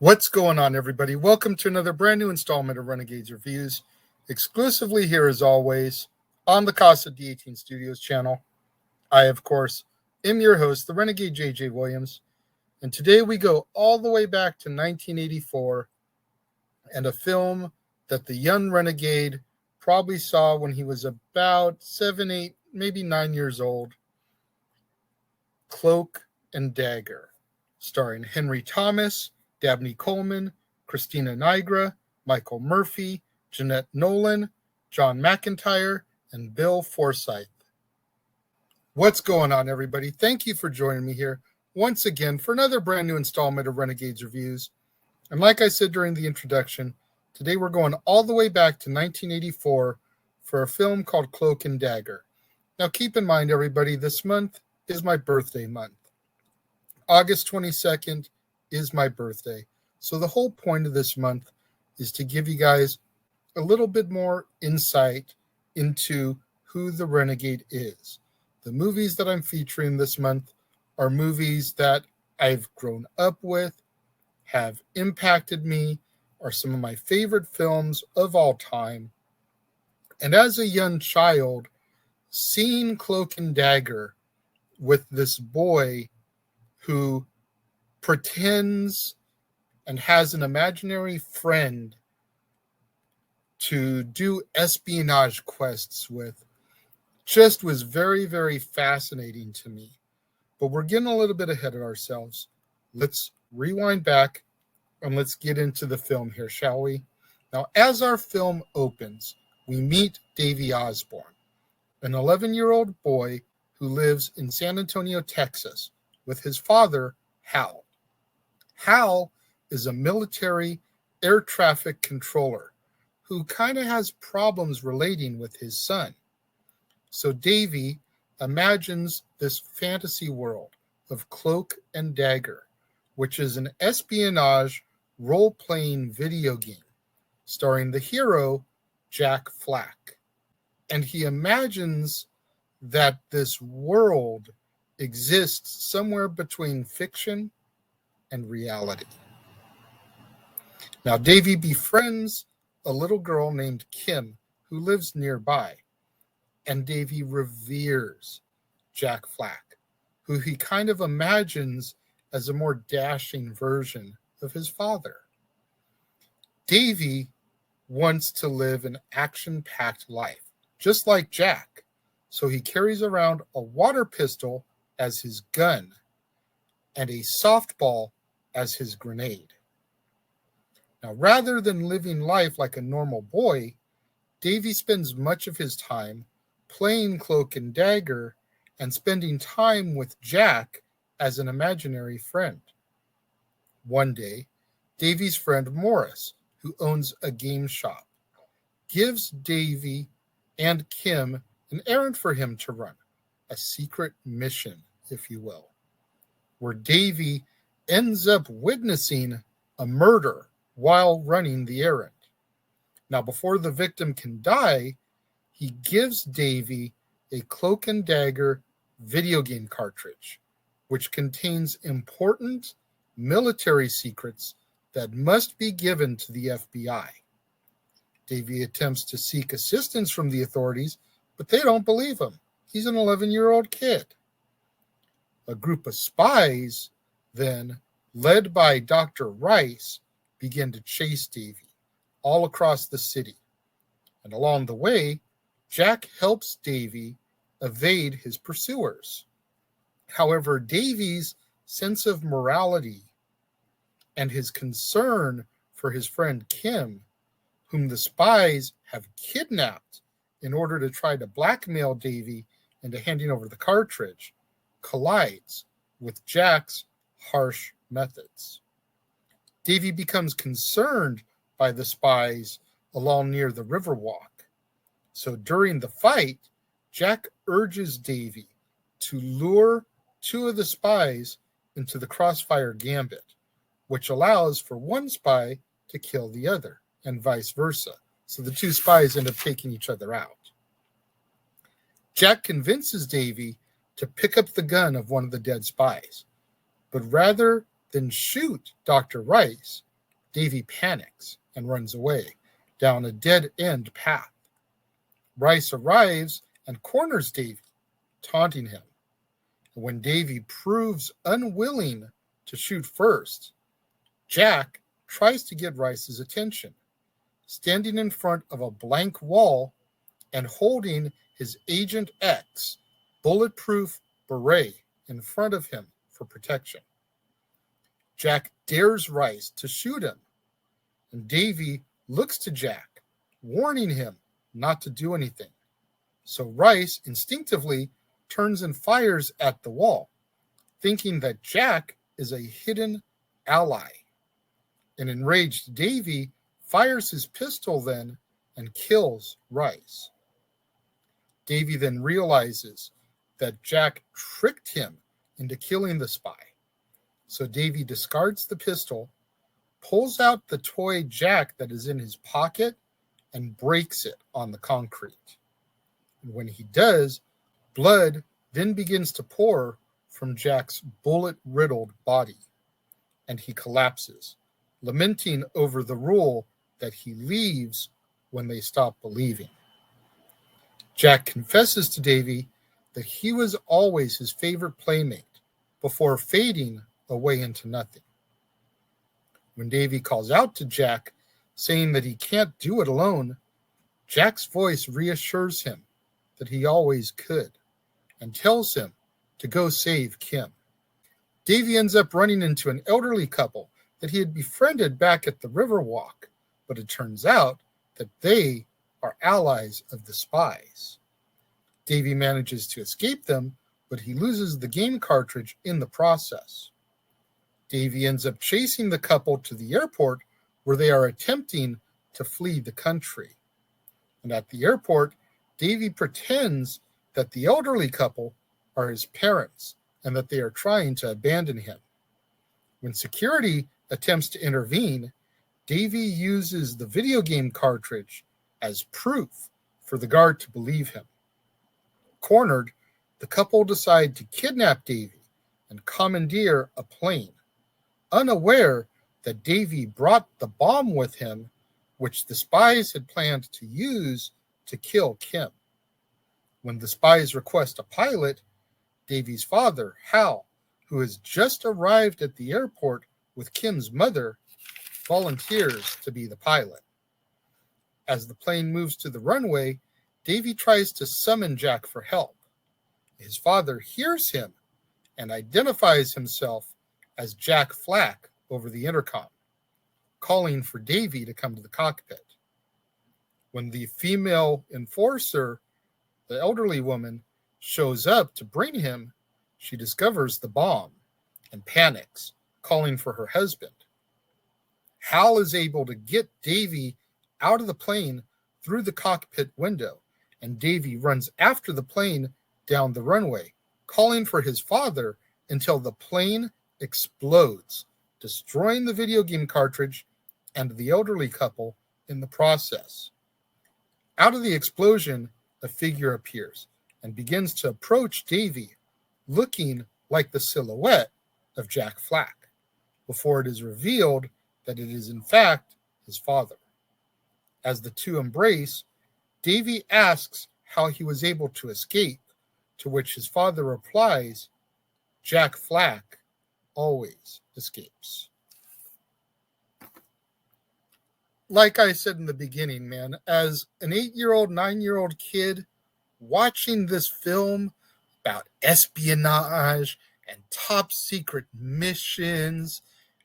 What's going on, everybody? Welcome to another brand new installment of Renegades Reviews, exclusively here as always on the Casa D18 Studios channel. I, of course, am your host, the Renegade JJ Williams, and today we go all the way back to 1984 and a film that the young Renegade probably saw when he was about 7, 8, maybe 9 years old. Cloak and Dagger, starring Henry Thomas, Dabney Coleman, Christina Nigra, Michael Murphy, Jeanette Nolan, John McIntyre, and Bill Forsyth. What's going on, everybody? Thank you for joining me here once again for another brand new installment of Renegades Reviews. And like I said during the introduction, today we're going all the way back to 1984 for a film called Cloak and Dagger. Now keep in mind, everybody, this month is my birthday month. August 22nd is my birthday. So the whole point of this month is to give you guys a little bit more insight into who the Renegade is. The movies that I'm featuring this month are movies that I've grown up with, have impacted me, are some of my favorite films of all time. And as a young child, seeing Cloak and Dagger with this boy who pretends and has an imaginary friend to do espionage quests with just was very, very fascinating to me. But we're getting a little bit ahead of ourselves. Let's rewind back and let's get into the film here, shall we? Now, as our film opens, we meet Davy Osborne, an 11-year-old boy who lives in San Antonio, Texas, with his father, Hal. Hal is a military air traffic controller who kind of has problems relating with his son. So Davy imagines this fantasy world of Cloak and Dagger, which is an espionage role-playing video game starring the hero Jack Flack. And he imagines that this world exists somewhere between fiction and reality. Now, Davy befriends a little girl named Kim who lives nearby, and Davy reveres Jack Flack, who he kind of imagines as a more dashing version of his father. Davy wants to live an action-packed life, just like Jack, so he carries around a water pistol as his gun and a softball as his grenade. Now, rather than living life like a normal boy, Davy spends much of his time playing Cloak and Dagger and spending time with Jack as an imaginary friend. One day, Davy's friend Morris, who owns a game shop, gives Davy and Kim an errand for him to run, a secret mission, if you will, where Davy ends up witnessing a murder while running the errand. Now, before the victim can die, he gives Davy a Cloak and Dagger video game cartridge, which contains important military secrets that must be given to the FBI. Davy attempts to seek assistance from the authorities, but they don't believe him. He's an 11-year-old kid. A group of spies, then, led by Dr. Rice, begin to chase Davy all across the city. And along the way, Jack helps Davy evade his pursuers. However, Davy's sense of morality and his concern for his friend Kim, whom the spies have kidnapped in order to try to blackmail Davy into handing over the cartridge, collides with Jack's harsh methods. Davy becomes concerned by the spies along near the Riverwalk. So during the fight, Jack urges Davy to lure two of the spies into the crossfire gambit, which allows for one spy to kill the other, and vice versa. So the two spies end up taking each other out. Jack convinces Davy to pick up the gun of one of the dead spies, but rather than shoot Dr. Rice, Davy panics and runs away down a dead-end path. Rice arrives and corners Davy, taunting him. And when Davy proves unwilling to shoot first, Jack tries to get Rice's attention, standing in front of a blank wall and holding his Agent X bulletproof beret in front of him for protection. Jack dares Rice to shoot him, and Davy looks to Jack, warning him not to do anything. So Rice instinctively turns and fires at the wall, thinking that Jack is a hidden ally. An enraged Davy fires his pistol then and kills Rice. Davy then realizes that Jack tricked him into killing the spy. So Davy discards the pistol, pulls out the toy Jack that is in his pocket, and breaks it on the concrete. And when he does, blood then begins to pour from Jack's bullet-riddled body, and he collapses, lamenting over the rule that he leaves when they stop believing. Jack confesses to Davy that he was always his favorite playmate before fading away into nothing. When Davy calls out to Jack, saying that he can't do it alone, Jack's voice reassures him that he always could and tells him to go save Kim. Davy ends up running into an elderly couple that he had befriended back at the Riverwalk, but it turns out that they are allies of the spies. Davy manages to escape them, but he loses the game cartridge in the process. Davy ends up chasing the couple to the airport where they are attempting to flee the country. And at the airport, Davy pretends that the elderly couple are his parents and that they are trying to abandon him. When security attempts to intervene, Davy uses the video game cartridge as proof for the guard to believe him. Cornered, the couple decide to kidnap Davy and commandeer a plane, unaware that Davy brought the bomb with him, which the spies had planned to use to kill Kim. When the spies request a pilot, Davy's father, Hal, who has just arrived at the airport with Kim's mother, volunteers to be the pilot. As the plane moves to the runway, Davy tries to summon Jack for help. His father hears him and identifies himself as Jack Flack over the intercom, calling for Davy to come to the cockpit. When the female enforcer, the elderly woman, shows up to bring him, she discovers the bomb and panics, calling for her husband. Hal is able to get Davy out of the plane through the cockpit window, and Davy runs after the plane down the runway, calling for his father until the plane explodes, destroying the video game cartridge and the elderly couple in the process. Out of the explosion, a figure appears and begins to approach Davy, looking like the silhouette of Jack Flack, before it is revealed that it is in fact his father. As the two embrace, Davy asks how he was able to escape, to which his father replies, Jack Flack always escapes. Like I said in the beginning, man, as an 8-year-old, 9-year-old kid watching this film about espionage and top secret missions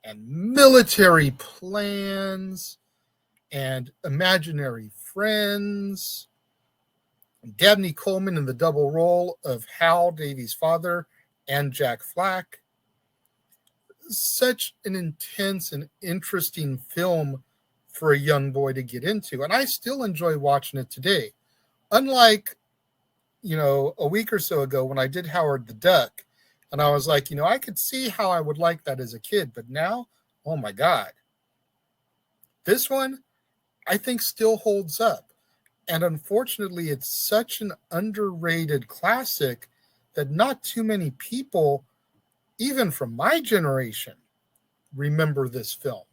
and military plans and imaginary friends, Dabney Coleman in the double role of Hal, Davy's father, and Jack Flack. Such an intense and interesting film for a young boy to get into. And I still enjoy watching it today. Unlike, a week or so ago when I did Howard the Duck, and I was like, I could see how I would like that as a kid. But now, oh my God. This one, I think, still holds up. And unfortunately, it's such an underrated classic that not too many people, even from my generation, remember this film.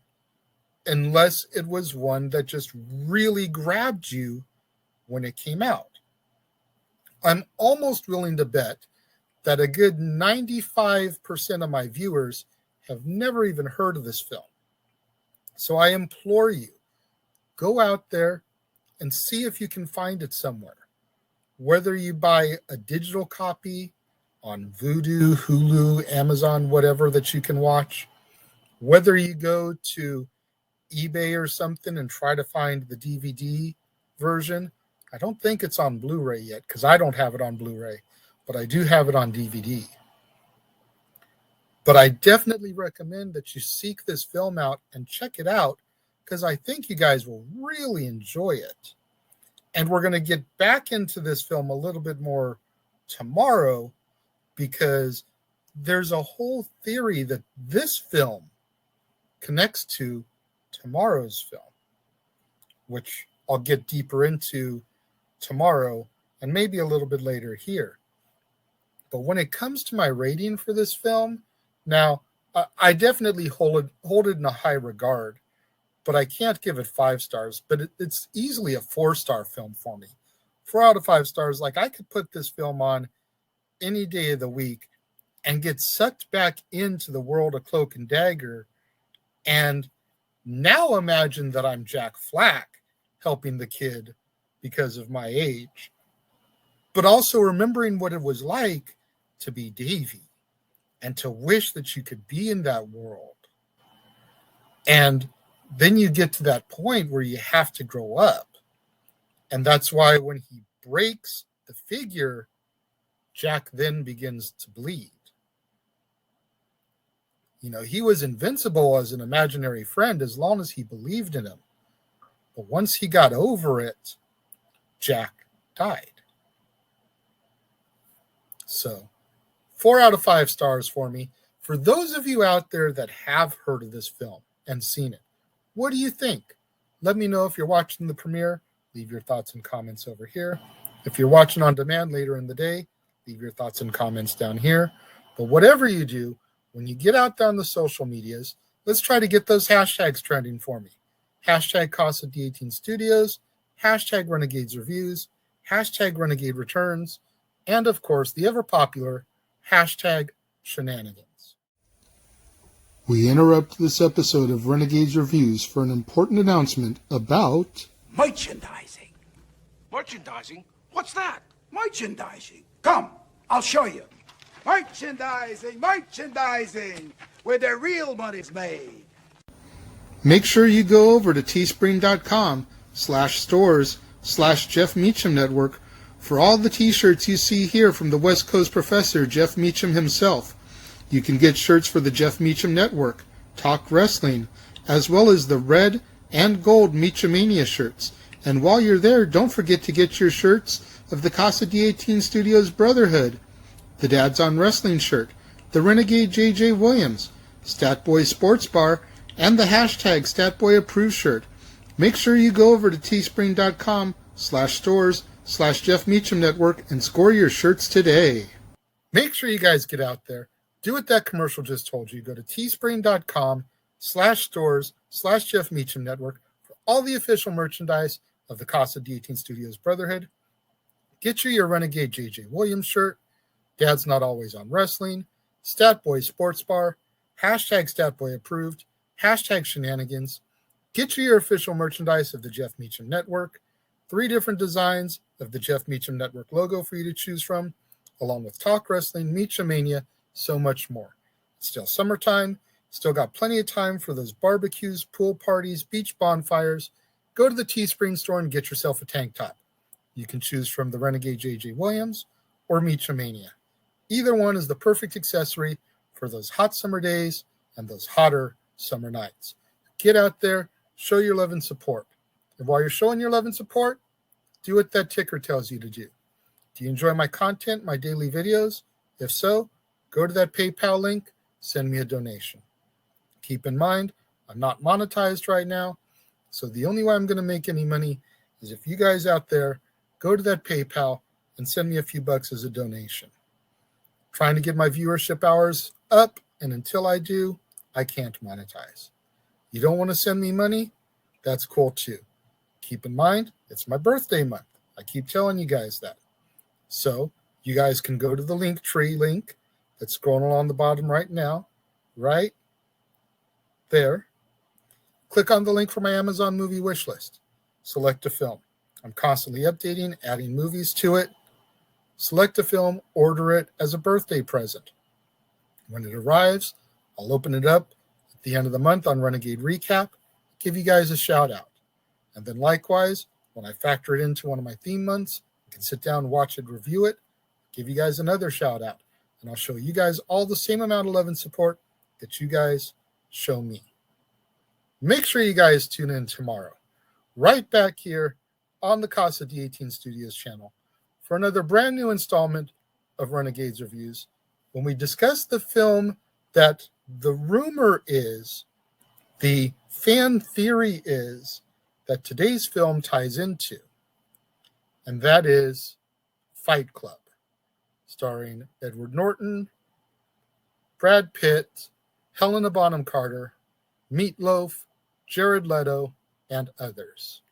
unless it was one that just really grabbed you when it came out. I'm almost willing to bet that a good 95% of my viewers have never even heard of this film. So I implore you, go out there and see if you can find it somewhere. Whether you buy a digital copy on Vudu, Hulu, Amazon, whatever that you can watch, whether you go to eBay or something and try to find the DVD version. I don't think it's on Blu-ray yet because I don't have it on Blu-ray, but I do have it on DVD. But I definitely recommend that you seek this film out and check it out because I think you guys will really enjoy it. And we're going to get back into this film a little bit more tomorrow because there's a whole theory that this film connects to tomorrow's film, which I'll get deeper into tomorrow and maybe a little bit later here. But when it comes to my rating for this film, now I definitely hold it in a high regard, but I can't give it 5 stars. But it's easily a 4-star film for me. 4 out of 5 stars. Like I could put this film on any day of the week and get sucked back into the world of Cloak and Dagger. And now imagine that I'm Jack Flack helping the kid because of my age, but also remembering what it was like to be Davy and to wish that you could be in that world. And then you get to that point where you have to grow up. And that's why when he breaks the figure, Jack then begins to bleed. You know, he was invincible as an imaginary friend as long as he believed in him. But once he got over it, Jack died. So 4 out of 5 stars for me. For those of you out there that have heard of this film and seen it, what do you think? Let me know if you're watching the premiere. Leave your thoughts and comments over here. If you're watching on demand later in the day, leave your thoughts and comments down here. But whatever you do, when you get out there on the social medias, let's try to get those hashtags trending for me. Hashtag Casa D18 Studios, hashtag Renegades Reviews, hashtag Renegade Returns, and of course, the ever popular hashtag Shenanigans. We interrupt this episode of Renegades Reviews for an important announcement about merchandising. Merchandising? What's that? Merchandising. Come, I'll show you. Merchandising, where the real money's made. Make sure you go over to teespring.com/stores/Jeff Meacham Network for all the t-shirts you see here from the West Coast professor, Jeff Meacham himself. You can get shirts for the Jeff Meacham Network, Talk Wrestling, as well as the red and gold Meachamania shirts. And while you're there, don't forget to get your shirts of the Casa D18 Studios Brotherhood, the Dads on Wrestling shirt, the Renegade JJ Williams, Statboy Sports Bar, and the hashtag Statboy Approved shirt. Make sure you go over to teespring.com/stores/Jeff Meacham Network and score your shirts today. Make sure you guys get out there. Do what that commercial just told you. Go to teespring.com/stores/Jeff Meacham Network for all the official merchandise of the Casa D18 Studios Brotherhood. Get you your Renegade JJ Williams shirt, Dad's Not Always on Wrestling, Statboy Sports Bar, hashtag Statboy Approved, hashtag Shenanigans. Get you your official merchandise of the Jeff Meacham Network, 3 different designs of the Jeff Meacham Network logo for you to choose from, along with Talk Wrestling, Meachamania, so much more. It's still summertime, still got plenty of time for those barbecues, pool parties, beach bonfires. Go to the Teespring store and get yourself a tank top. You can choose from the Renegade JJ Williams or Meachamania. Either one is the perfect accessory for those hot summer days and those hotter summer nights. Get out there, show your love and support. And while you're showing your love and support, do what that ticker tells you to do. Do you enjoy my content, my daily videos? If so, go to that PayPal link, send me a donation. Keep in mind, I'm not monetized right now, so the only way I'm going to make any money is if you guys out there go to that PayPal and send me a few bucks as a donation. Trying to get my viewership hours up, and until I do, I can't monetize. You don't want to send me money? That's cool too. Keep in mind, it's my birthday month. I keep telling you guys that. So you guys can go to the Linktree link that's scrolling along the bottom right now, right there. Click on the link for my Amazon movie wish list. Select a film. I'm constantly updating, adding movies to it. Select a film, order it as a birthday present. When it arrives, I'll open it up at the end of the month on Renegade Recap, give you guys a shout out. And then likewise, when I factor it into one of my theme months, I can sit down, watch it, review it, give you guys another shout out. And I'll show you guys all the same amount of love and support that you guys show me. Make sure you guys tune in tomorrow, right back here on the Casa D18 Studios channel for another brand new installment of Renegades Reviews when we discuss the film that the rumor is, the fan theory is, that today's film ties into, and that is Fight Club, starring Edward Norton, Brad Pitt, Helena Bonham Carter, Meatloaf, Jared Leto, and others.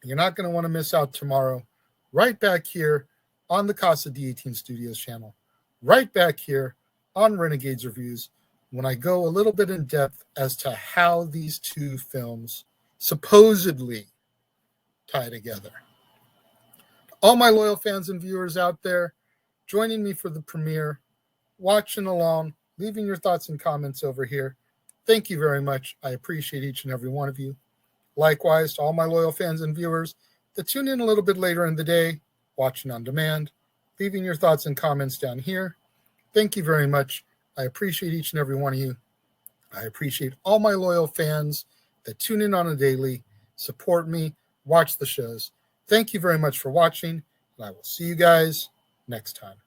You're not going to want to miss out tomorrow, right back here on the Casa D18 Studios channel, right back here on Renegades Reviews, when I go a little bit in depth as to how these two films supposedly tie together. All my loyal fans and viewers out there joining me for the premiere, watching along, leaving your thoughts and comments over here. Thank you very much. I appreciate each and every one of you. Likewise, to all my loyal fans and viewers that tune in a little bit later in the day, watching on demand, leaving your thoughts and comments down here. Thank you very much. I appreciate each and every one of you. I appreciate all my loyal fans that tune in on a daily, support me, watch the shows. Thank you very much for watching, and I will see you guys next time.